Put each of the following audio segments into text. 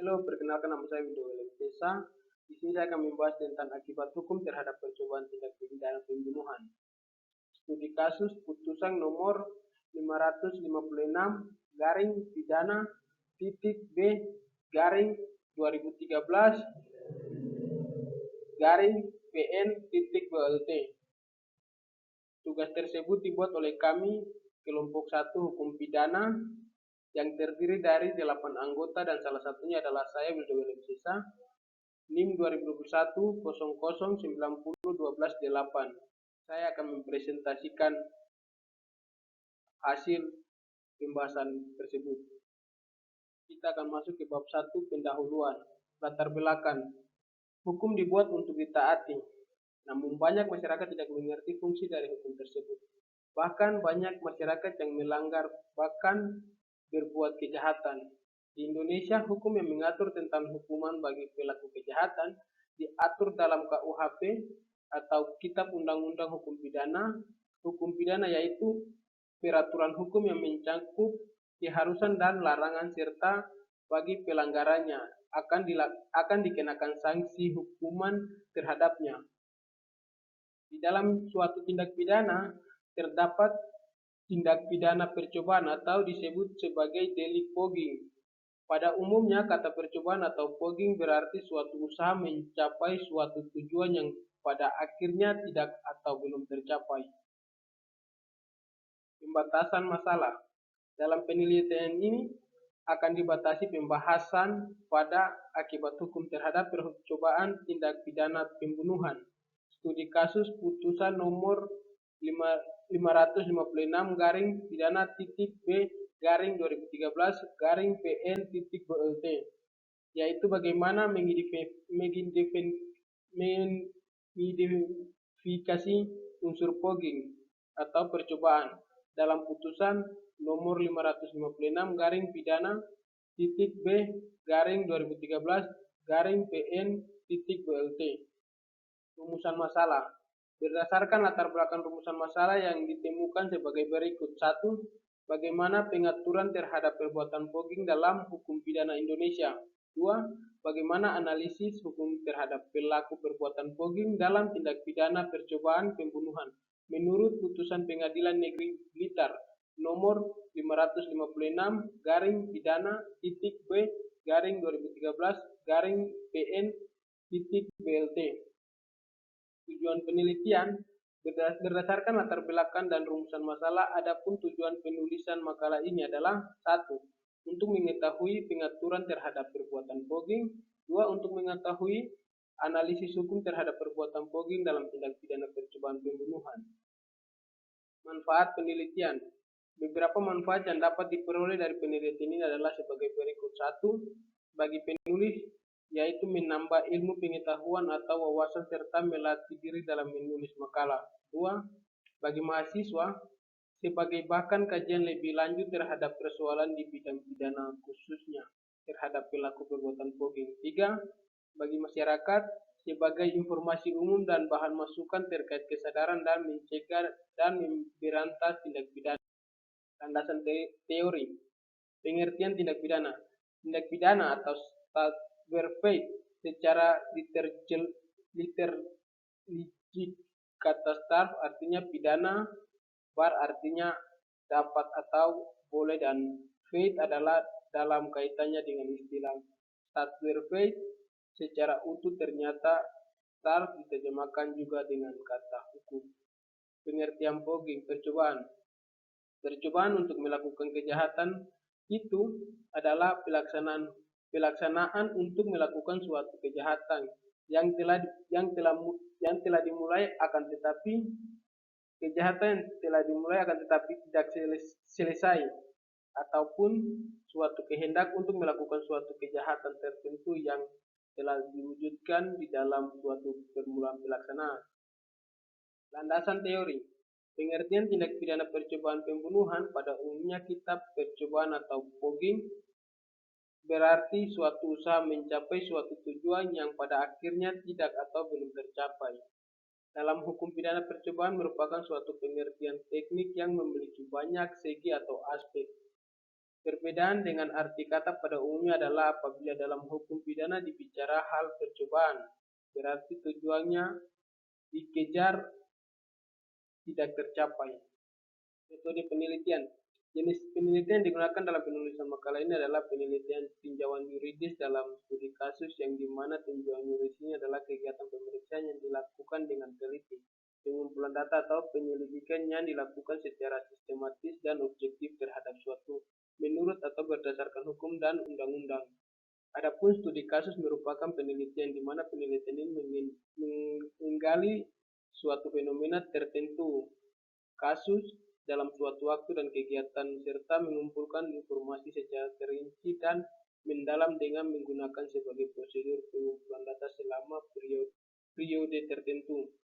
Halo, perkenalkan nama saya Widodo Desa. Di sini saya akan membahas tentang akibat hukum terhadap percobaan tindak pidana pembunuhan. Studi kasus putusan nomor 556 garing pidana titik B garing 2013 garing PN titik BLT. Tugas tersebut dibuat oleh kami kelompok 1 hukum pidana yang terdiri dari 8 anggota dan salah satunya adalah saya Widodo Desa. NIM 2021 00 90 12 8. Saya akan mempresentasikan hasil pembahasan tersebut. Kita akan masuk ke bab 1 pendahuluan. Latar belakang. Hukum dibuat untuk ditaati. Namun banyak masyarakat tidak mengerti fungsi dari hukum tersebut. Bahkan banyak masyarakat yang melanggar bahkan berbuat kejahatan. Di Indonesia, hukum yang mengatur tentang hukuman bagi pelaku kejahatan diatur dalam KUHP atau Kitab Undang-Undang Hukum Pidana. Hukum pidana yaitu peraturan hukum yang mencakup keharusan dan larangan serta bagi pelanggarannya akan dikenakan sanksi hukuman terhadapnya. Di dalam suatu tindak pidana terdapat tindak pidana percobaan atau disebut sebagai delik fogging. Pada umumnya, kata percobaan atau fogging berarti suatu usaha mencapai suatu tujuan yang pada akhirnya tidak atau belum tercapai. Pembatasan masalah. Dalam penelitian ini akan dibatasi pembahasan pada akibat hukum terhadap percobaan tindak pidana pembunuhan. Studi kasus putusan nomor 556 garing pidana titik B garing 2013 garing PN titik BLT, yaitu bagaimana mengidentifikasi unsur fogging atau percobaan dalam putusan nomor 556 garing pidana titik B garing 2013 garing PN titik BLT. Rumusan masalah. Berdasarkan latar belakang rumusan masalah yang ditemukan sebagai berikut. 1. Bagaimana pengaturan terhadap perbuatan fogging dalam hukum pidana Indonesia. 2. Bagaimana analisis hukum terhadap pelaku perbuatan fogging dalam tindak pidana percobaan pembunuhan menurut putusan Pengadilan Negeri Blitar nomor 556 garing pidana titik B garing 2013 garing PN titik BLT. Tujuan penelitian berdasarkan latar belakang dan rumusan masalah. Adapun tujuan penulisan makalah ini adalah 1. Untuk mengetahui pengaturan terhadap perbuatan fogging. 2. Untuk mengetahui analisis hukum terhadap perbuatan fogging dalam tindak pidana percobaan pembunuhan. Manfaat penelitian. Beberapa manfaat yang dapat diperoleh dari penelitian ini adalah sebagai berikut. 1. Bagi penulis, yaitu menambah ilmu pengetahuan atau wawasan serta melatih diri dalam menulis makalah. 2. Bagi mahasiswa, sebagai bahan kajian lebih lanjut terhadap persoalan di bidang pidana khususnya terhadap pelaku perbuatan fogging. 3. Bagi masyarakat, sebagai informasi umum dan bahan masukan terkait kesadaran dan mencegah dan memberantas tindak pidana. Landasan teori. Pengertian tindak pidana. Tindak pidana atau berfaith secara literalistik kata start artinya pidana, bar artinya dapat atau boleh, dan faith adalah dalam kaitannya dengan istilah start berfaith secara utuh. Ternyata start diterjemahkan juga dengan kata hukum. Pengertian fogging, percobaan. Percobaan untuk melakukan kejahatan itu adalah pelaksanaan untuk melakukan suatu kejahatan yang telah dimulai akan tetapi tidak selesai, ataupun suatu kehendak untuk melakukan suatu kejahatan tertentu yang telah diwujudkan di dalam suatu permulaan pelaksanaan. Landasan teori. Pengertian tindak pidana percobaan pembunuhan pada umumnya kitab percobaan atau fogging berarti suatu usaha mencapai suatu tujuan yang pada akhirnya tidak atau belum tercapai. Dalam hukum pidana percobaan merupakan suatu pengertian teknik yang memiliki banyak segi atau aspek. Perbedaan dengan arti kata pada umumnya adalah apabila dalam hukum pidana dibicara hal percobaan, berarti tujuannya dikejar tidak tercapai. Metode penelitian. Jenis penelitian yang digunakan dalam penulisan makalah ini adalah penelitian tinjauan yuridis dalam studi kasus yang dimana tinjauan yuridis ini adalah kegiatan pemeriksaan yang dilakukan dengan teliti. Pengumpulan data atau penyelidikan yang dilakukan secara sistematis dan objektif terhadap suatu menurut atau berdasarkan hukum dan undang-undang. Adapun studi kasus merupakan penelitian di mana penelitian ini menggali suatu fenomena tertentu, kasus dalam suatu waktu dan kegiatan serta mengumpulkan informasi secara terinci dan mendalam dengan menggunakan sebagai prosedur pengumpulan data selama periode tertentu.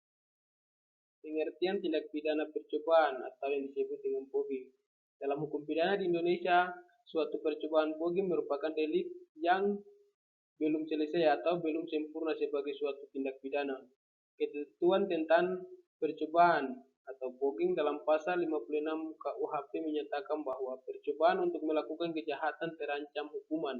Pengertian tindak pidana percobaan atau yang disebut dengan pogging. Dalam hukum pidana di Indonesia, suatu percobaan pogging merupakan delik yang belum selesai atau belum sempurna sebagai suatu tindak pidana. Ketentuan tentang percobaan atau pogging dalam pasal 56 KUHP menyatakan bahwa percobaan untuk melakukan kejahatan terancam hukuman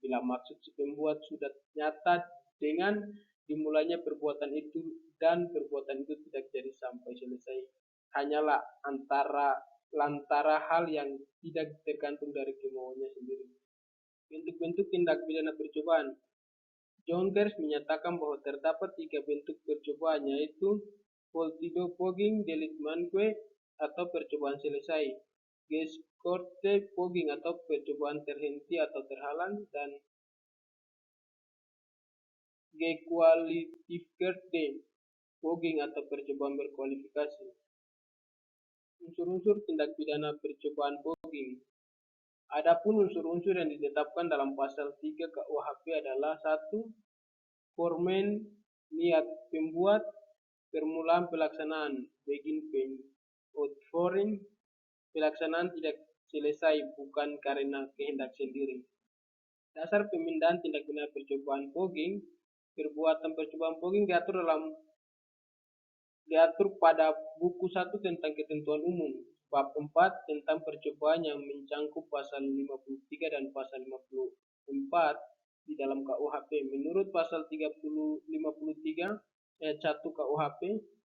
bila maksud si pembuat sudah nyata dengan dimulainya perbuatan itu dan perbuatan itu tidak jadi sampai selesai. Hanyalah lantara hal yang tidak tergantung dari kemauannya sendiri. Bentuk-bentuk tindak pidana percobaan. Jonkers menyatakan bahwa terdapat 3 bentuk percobaan, yaitu Voltido pogging, delik manque atau percobaan selesai, Geskorte pogging atau percobaan terhenti atau terhalang, dan Gequalificeerde pogging atau percobaan berkualifikasi. Unsur-unsur tindak pidana percobaan pogging. Adapun unsur-unsur yang ditetapkan dalam pasal 3 KUHP adalah 1. Formen niat pembuat, permulaan pelaksanaan, begin outforing, pelaksanaan tidak selesai bukan karena kehendak sendiri. Dasar pemindahan tindak pidana percobaan pogging. Perbuatan percobaan pogging diatur pada buku 1 tentang ketentuan umum, bab 4 tentang percobaan yang mencangkup pasal 53 dan pasal 54 di dalam KUHP. Menurut pasal 53 ayat 1 KUHP,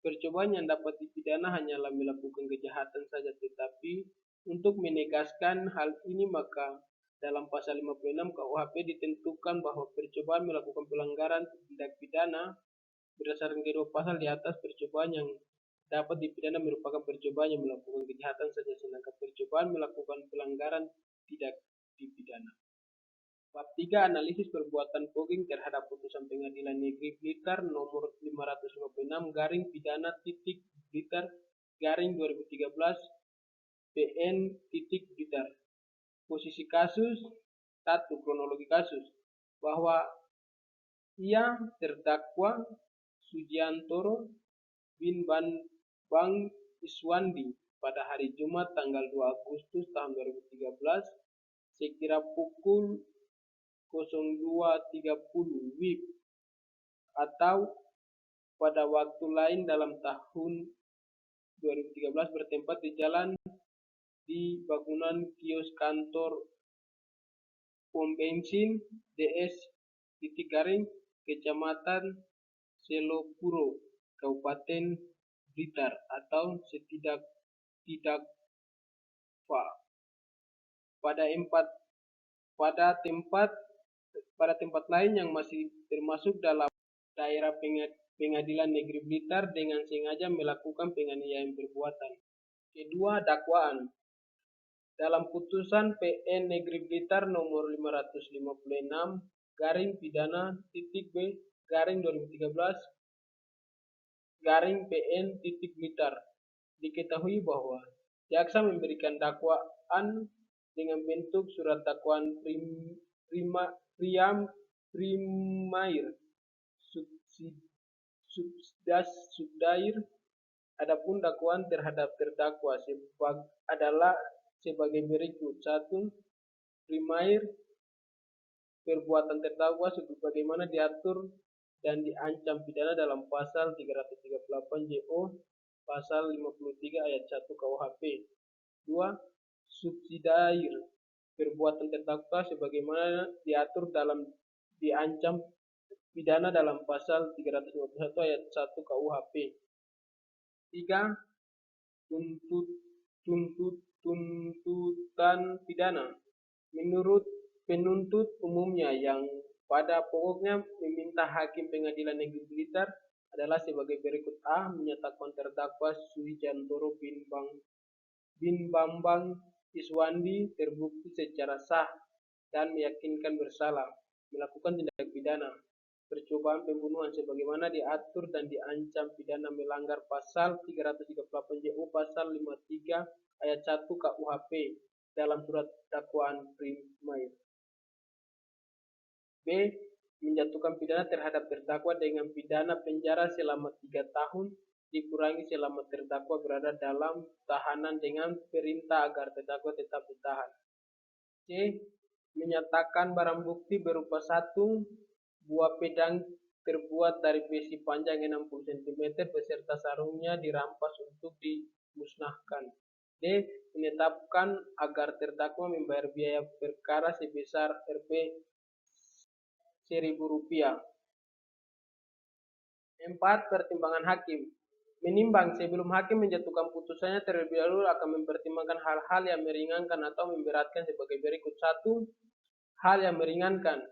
percobaan yang dapat dipidana hanyalah melakukan kejahatan saja, tetapi untuk menegaskan hal ini maka dalam pasal 56 KUHP ditentukan bahwa percobaan melakukan pelanggaran tindak pidana berdasarkan kedua pasal di atas. Percobaan yang dapat dipidana merupakan percobaan yang melakukan kejahatan saja, sedangkan percobaan melakukan pelanggaran tidak dipidana. Bab 3 analisis perbuatan pogging terhadap putusan Pengadilan Negeri Blitar nomor 556 garing pidana titik Blitar garing 2013 PN titik Blitar. Posisi kasus. 1. Kronologi kasus. Bahwa ia terdakwa Sujiantoro bin Bang Iswandi pada hari Jumat tanggal 2 Agustus tahun 2013 sekira pukul 02.30 WIB atau pada waktu lain dalam tahun 2013 bertempat di jalan di bangunan kios kantor pom bensin DS titik garing Kecamatan Selopuro, Kabupaten Blitar atau setidak pada tempat lain yang masih termasuk dalam daerah Pengadilan Negeri Blitar dengan sengaja melakukan penganiayaan perbuatan. Kedua, dakwaan. Dalam putusan PN Negeri Blitar nomor 556 garing pidana titik B garing 2013 garing PN titik Blitar diketahui bahwa jaksa memberikan dakwaan dengan bentuk surat dakwaan primair subdair. Adapun dakwaan terhadap terdakwa adalah sebagai berikut. 1. Primair, perbuatan terdakwa sebagaimana diatur dan diancam pidana dalam pasal 338 JO pasal 53 ayat 1 KUHP. 2. Subsidiair, perbuatan terdakwa sebagaimana diatur dalam diancam pidana dalam pasal 351 ayat 1 KUHP. 3. Tuntutan pidana. Menurut penuntut umumnya yang pada pokoknya meminta Hakim Pengadilan Negeri Blitar adalah sebagai berikut: A. Menyatakan terdakwa Suwijantoro bin Bambang Iswandi terbukti secara sah dan meyakinkan bersalah melakukan tindak pidana percobaan pembunuhan sebagaimana diatur dan diancam pidana melanggar pasal 338 JU pasal 53 ayat 1 KUHP dalam surat dakwaan primer. B. Menjatuhkan pidana terhadap terdakwa dengan pidana penjara selama 3 tahun dikurangi selama terdakwa berada dalam tahanan dengan perintah agar terdakwa tetap ditahan. C. Menyatakan barang bukti berupa 1 buah pedang terbuat dari besi panjang 60 cm beserta sarungnya dirampas untuk dimusnahkan. D. Menetapkan agar terdakwa membayar biaya perkara sebesar Rp1.000. 4. Pertimbangan Hakim. Menimbang sebelum Hakim menjatuhkan putusannya terlebih dahulu akan mempertimbangkan hal-hal yang meringankan atau memberatkan sebagai berikut. 1. Hal yang meringankan.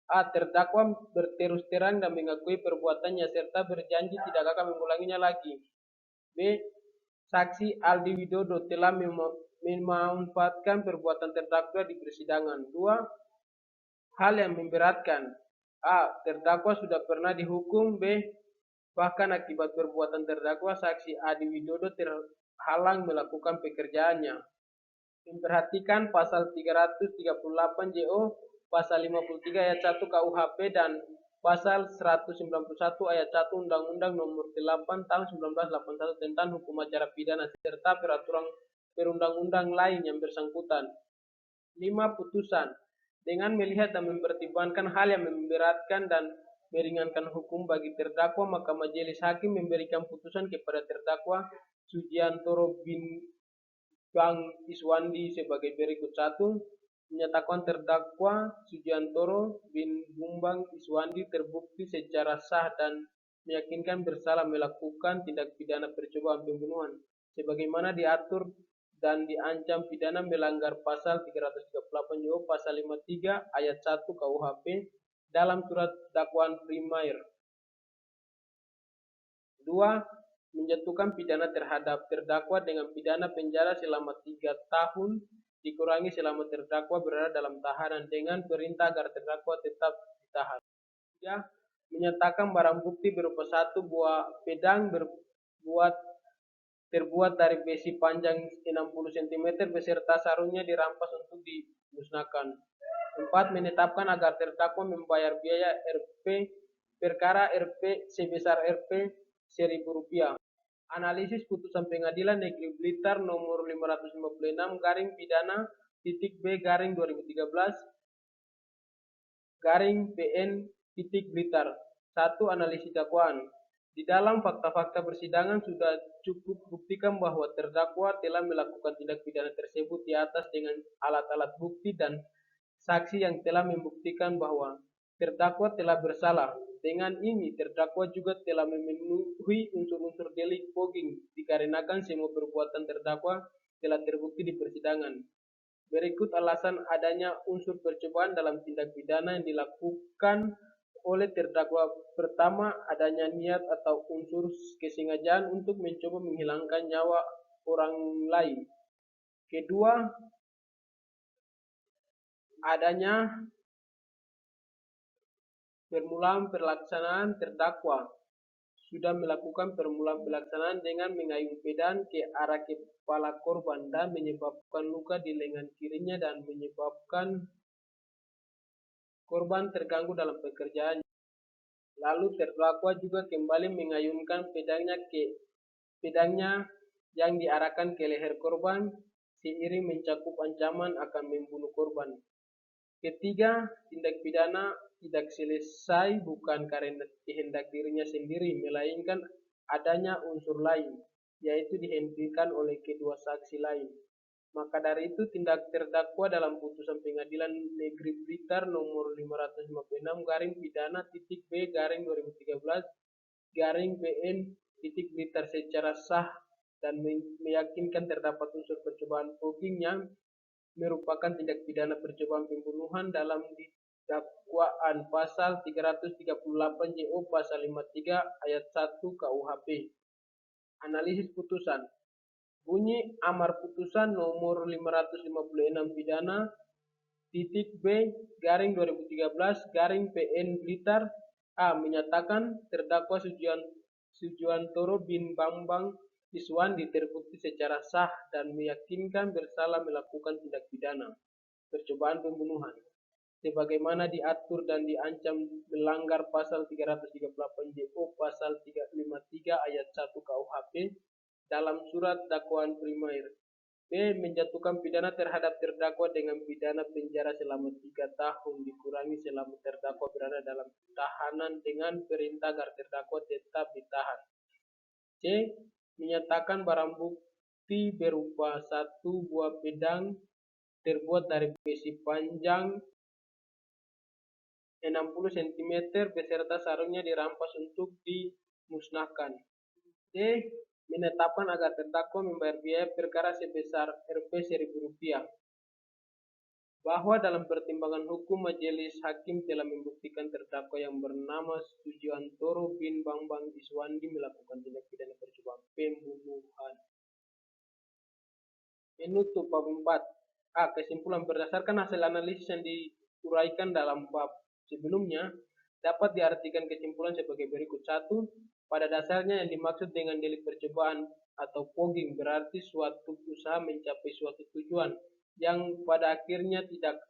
A. Terdakwa berterus terang dan mengakui perbuatannya serta berjanji tidak akan mengulanginya lagi. B. Saksi Aldi Widodo telah memanfaatkan perbuatan terdakwa di persidangan. 2. Hal yang memberatkan. A. Terdakwa sudah pernah dihukum. B. Bahkan akibat perbuatan terdakwa, saksi Aldi Widodo terhalang melakukan pekerjaannya. Memperhatikan pasal 338 JO, pasal 53 ayat 1 KUHP dan pasal 191 ayat 1 Undang-Undang Nomor 8 Tahun 1981 tentang Hukum Acara Pidana serta peraturan perundang-undang lain yang bersangkutan. 5. Putusan. Dengan melihat dan mempertimbangkan hal yang memberatkan dan meringankan hukum bagi terdakwa, maka Majelis Hakim memberikan putusan kepada terdakwa Suwijantoro bin Bang Iswandi sebagai berikut. 1. Menyatakan terdakwa Suwijantoro bin Bumbang Iswandi terbukti secara sah dan meyakinkan bersalah melakukan tindak pidana percobaan pembunuhan sebagaimana diatur dan diancam pidana melanggar pasal 338 JO pasal 53 ayat 1 KUHP dalam surat dakwaan primer. 2. Menjatuhkan pidana terhadap terdakwa dengan pidana penjara selama 3 tahun dikurangi selama terdakwa berada dalam tahanan dengan perintah agar terdakwa tetap ditahan. 3. Menyatakan barang bukti berupa 1 buah pedang terbuat dari besi panjang 60 cm beserta sarungnya dirampas untuk dimusnahkan. 4. Menetapkan agar terdakwa membayar biaya perkara sebesar Rp1.000. Analisis putusan Pengadilan Negeri Blitar nomor 556 garing pidana B garing 2013 garing PN Blitar. 1. Analisis dakwaan. Di dalam fakta-fakta persidangan sudah cukup buktikan bahwa terdakwa telah melakukan tindak pidana tersebut di atas dengan alat-alat bukti dan saksi yang telah membuktikan bahwa terdakwa telah bersalah. Dengan ini, terdakwa juga telah memenuhi unsur-unsur delik fogging dikarenakan semua perbuatan terdakwa telah terbukti di persidangan. Berikut alasan adanya unsur percobaan dalam tindak pidana yang dilakukan oleh terdakwa. Pertama, adanya niat atau unsur kesengajaan untuk mencoba menghilangkan nyawa orang lain. Kedua, adanya permulaan pelaksanaan. Terdakwa sudah melakukan permulaan pelaksanaan dengan mengayun pedang ke arah kepala korban dan menyebabkan luka di lengan kirinya dan menyebabkan korban terganggu dalam pekerjaannya. Lalu terdakwa juga kembali mengayunkan pedangnya yang diarahkan ke leher korban seiring mencakup ancaman akan membunuh korban. Ketiga, tindak pidana tidak selesai bukan karena kehendak dirinya sendiri, melainkan adanya unsur lain, yaitu dihentikan oleh kedua saksi lain. Maka dari itu tindak terdakwa dalam putusan Pengadilan Negeri Blitar nomor 556 garing pidana titik B garing 2013 garing PN titik Blitar secara sah dan meyakinkan terdapat unsur percobaan fogging yang merupakan tindak pidana percobaan pembunuhan dalam dakwaan pasal 338 JO pasal 53 ayat 1 KUHP. Analisis putusan. Bunyi amar putusan nomor 556 pidana titik B garing 2013 garing PN Blitar A menyatakan terdakwa Sujuantoro bin Bambang Iswandi terbukti secara sah dan meyakinkan bersalah melakukan tindak pidana percobaan pembunuhan sebagaimana diatur dan diancam melanggar pasal 338 JO pasal 353 ayat 1 KUHP dalam surat dakwaan primer. B. Menjatuhkan pidana terhadap terdakwa dengan pidana penjara selama 3 tahun dikurangi selama terdakwa berada dalam tahanan dengan perintah agar terdakwa tetap ditahan. C. Menyatakan barang bukti berupa 1 buah pedang terbuat dari besi panjang 60 cm beserta sarungnya dirampas untuk dimusnahkan. D. Menetapkan agar terdakwa membayar biaya perkara sebesar Rp1.000 bahwa dalam pertimbangan hukum majelis hakim telah membuktikan terdakwa yang bernama Sujuantoro bin Bambang Iswandi melakukan tindak pidana percobaan pembunuhan. Penutup bab 4. A. Kesimpulan berdasarkan hasil analisis yang diuraikan dalam bab sebelumnya dapat diartikan kesimpulan sebagai berikut. 1. Pada dasarnya yang dimaksud dengan delik percobaan atau fogging berarti suatu usaha mencapai suatu tujuan yang pada akhirnya tidak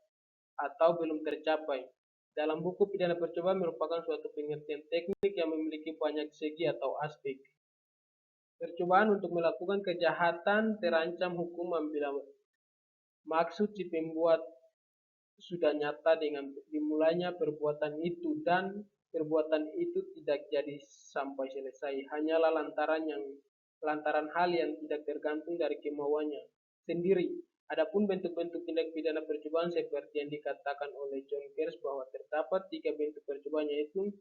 atau belum tercapai. Dalam buku pidana percobaan merupakan suatu pengertian teknik yang memiliki banyak segi atau aspek. Percobaan untuk melakukan kejahatan terancam hukuman bila maksud si pembuat sudah nyata dengan dimulainya perbuatan itu dan perbuatan itu tidak jadi sampai selesai hanyalah lantaran hal yang tidak tergantung dari kemauannya sendiri. Adapun bentuk-bentuk tindak pidana percobaan seperti yang dikatakan oleh John Kers bahwa terdapat 3 bentuk percobaan yaitu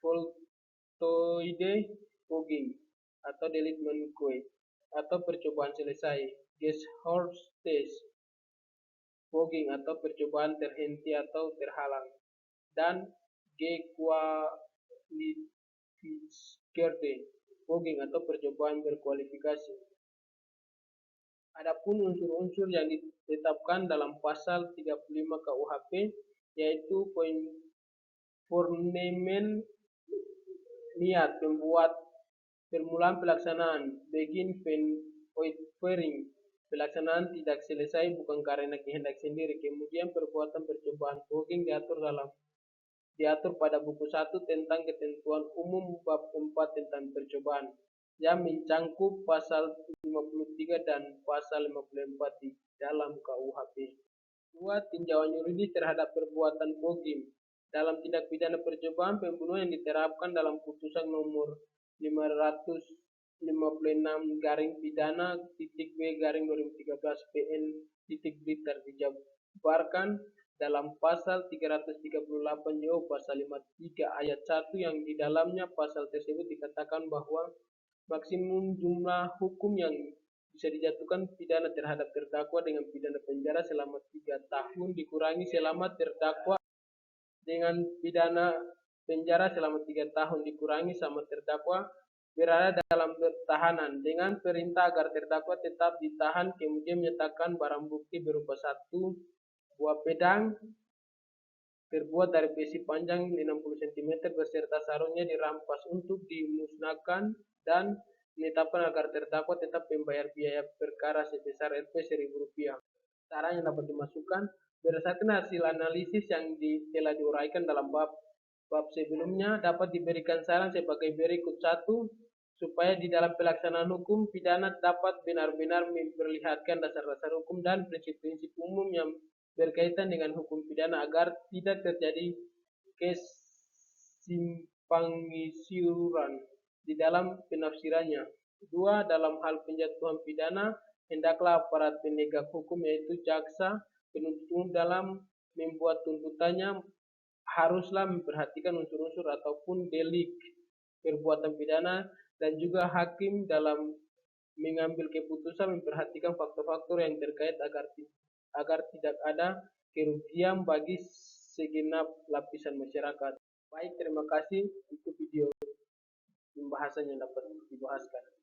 voltoide fogging atau delinquent atau percobaan selesai, Geshortes fogging atau percobaan terhenti atau terhalang, dan gequalificeerde fogging atau percobaan berkualifikasi. Adapun unsur-unsur yang ditetapkan dalam pasal 35 KUHP yaitu poin fornemen niat pembuat, permulaan pelaksanaan begin uitvoering, pelaksanaan tidak selesai bukan karena kehendak sendiri. Kemudian perbuatan percobaan fogging diatur pada buku 1 tentang ketentuan umum bab 4 tentang percobaan yang mencangkup pasal 53 dan pasal 54 di dalam KUHP. 2. Tinjauan yuridis terhadap perbuatan fogging dalam tindak pidana percobaan pembunuhan yang diterapkan dalam putusan nomor 556 garing pidana titik B garing 2013 PN titik Blitar dijabarkan dalam pasal 338 JO pasal 53 ayat 1 yang di dalamnya pasal tersebut dikatakan bahwa maksimum jumlah hukum yang bisa dijatuhkan pidana terhadap terdakwa dengan pidana penjara selama 3 tahun dikurangi selama terdakwa dengan pidana penjara selama 3 tahun dikurangi sama terdakwa berada dalam tahanan dengan perintah agar terdakwa tetap ditahan. Kemudian menyatakan barang bukti berupa 1 buah pedang terbuat dari besi panjang 60 cm beserta sarungnya dirampas untuk dimusnahkan dan menetapkan agar terdakwa tetap membayar biaya perkara sebesar Rp1.000. Saran yang dapat dimasukkan berdasarkan hasil analisis yang telah diuraikan dalam bab sebelumnya dapat diberikan saran sebagai berikut. 1. Supaya di dalam pelaksanaan hukum pidana dapat benar-benar memperlihatkan dasar-dasar hukum dan prinsip-prinsip umum yang berkaitan dengan hukum pidana agar tidak terjadi kesimpangsiuran di dalam penafsirannya. 2. Dalam hal penjatuhan pidana hendaklah aparat penegak hukum yaitu jaksa, penuntut umum dalam membuat tuntutannya haruslah memperhatikan unsur-unsur ataupun delik perbuatan pidana, dan juga hakim dalam mengambil keputusan memperhatikan faktor-faktor yang terkait agar tidak ada kerugian bagi segenap lapisan masyarakat. Baik, terima kasih. Itu video pembahasan yang dapat dibahaskan.